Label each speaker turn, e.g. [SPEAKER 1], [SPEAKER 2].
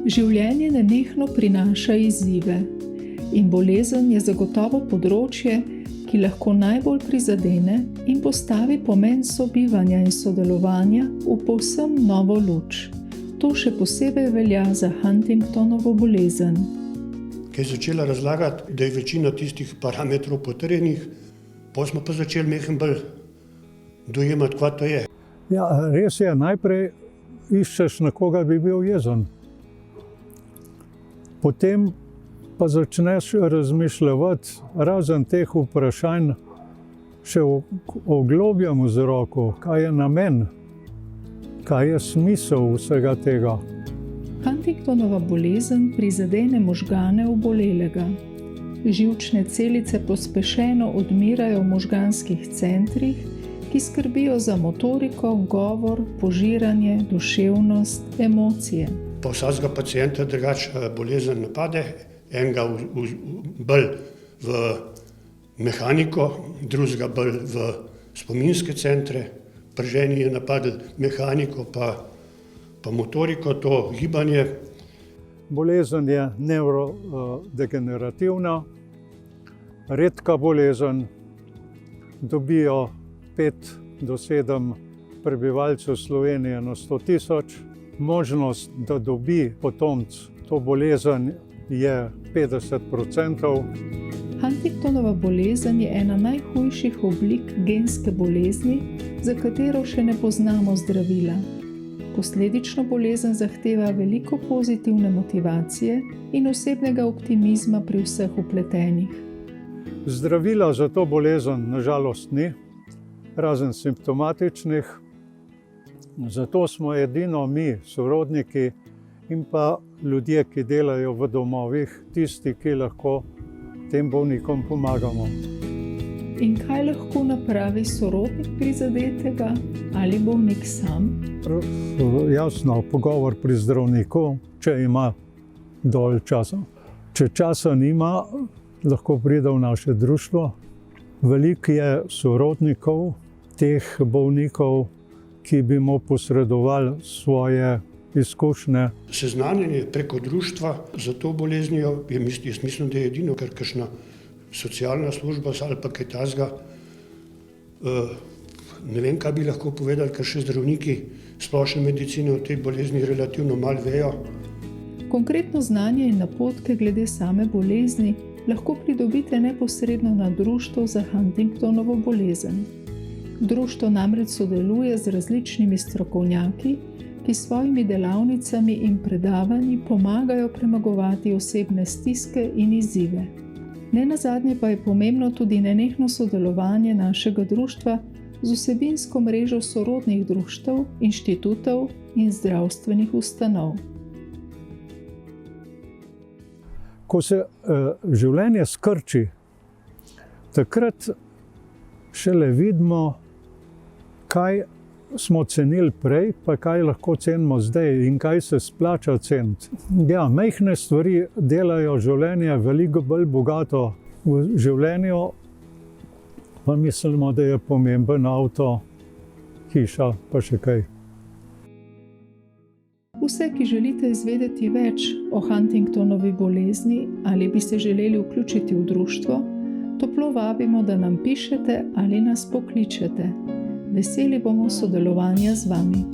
[SPEAKER 1] Življenje nenehno prinaša izzive in bolezen je zagotovo področje, ki lahko najbolj prizadene in postavi pomen sobivanja in sodelovanja v povsem novo luč. To še posebej velja za Huntingtonovo bolezen.
[SPEAKER 2] Ko je začela razlagati, da je večina tistih parametrov potrjenih, potem smo pa začeli mehen bolj dojemati, kaj to je.
[SPEAKER 3] Ja, res je, najprej iščeš nekoga, bi bil jezen. Potem pa začneš razmišljati, razen teh vprašanj, še o globjem vzroku, kaj je namen, kaj je smisel vsega tega.
[SPEAKER 1] Huntingtonova bolezen prizadene možgane obolelega. Živčne celice pospešeno odmirajo v možganskih centrih, ki skrbijo za motoriko, govor, požiranje, duševnost, emocije.
[SPEAKER 2] Pa vsakega pacienta drugače bolezen napade, enega bolj v mehaniko, drugega bolj v spominske centre. Pri ženi je napadel mehaniko pa motoriko, to gibanje.
[SPEAKER 3] Bolezen je nevrodegenerativna, redka bolezen, dobijo 5 do 7 prebivalcev Slovenije na 100 tisoč. Možnost, da dobi potomec to bolezen, je 50%.
[SPEAKER 1] Huntingtonova bolezen je ena najhujših oblik genske bolezni, za katero še ne poznamo zdravila. Posledično bolezen zahteva veliko pozitivne motivacije in osebnega optimizma pri vseh vpletenih.
[SPEAKER 3] Zdravila za to bolezen nažalost ni, razen simptomatičnih. Zato smo edino mi, sorodniki in pa ljudje, ki delajo v domovih, tisti, ki lahko tem bolnikom pomagamo.
[SPEAKER 1] In kaj lahko napravi sorodnik prizadetega ali bolnik sam?
[SPEAKER 3] Jasno, pogovor pri zdravniku, če ima dovolj časa. Če časa nima, lahko pride v naše društvo. Veliko je sorodnikov teh bolnikov, ki bi mu posredovali svoje izkušnje.
[SPEAKER 2] Seznanjenje preko društva za to boleznijo, jaz mislim, da je edino, ker kakšna socialna služba ali pa kaj takega. Ne vem, kaj bi lahko povedali, ker še zdravniki splošne medicine o tej bolezni relativno malo vejo.
[SPEAKER 1] Konkretno znanje in napotke glede same bolezni lahko pridobite neposredno na društvu za Huntingtonovo bolezen. Društvo namreč sodeluje z različnimi strokovnjaki, ki s svojimi delavnicami in predavanji pomagajo premagovati osebne stiske in izzive. Nenazadnje pa je pomembno tudi nenehno sodelovanje našega društva z vsebinsko mrežo sorodnih društev, inštitutov in zdravstvenih ustanov.
[SPEAKER 3] Ko se življenje skrči, takrat šele vidimo, kaj smo cenili prej, pa kaj lahko cenimo zdaj in kaj se splača ceniti. Ja, majhne stvari delajo življenje veliko bolj bogato. V življenju pa mislimo, da je pomemben avto, hiša, pa še kaj.
[SPEAKER 1] Vse, ki želite izvedeti več o Huntingtonovi bolezni ali bi se želeli vključiti v društvo, toplo vabimo, da nam pišete ali nas pokličete. Veseli bomo sodelovanja z vami.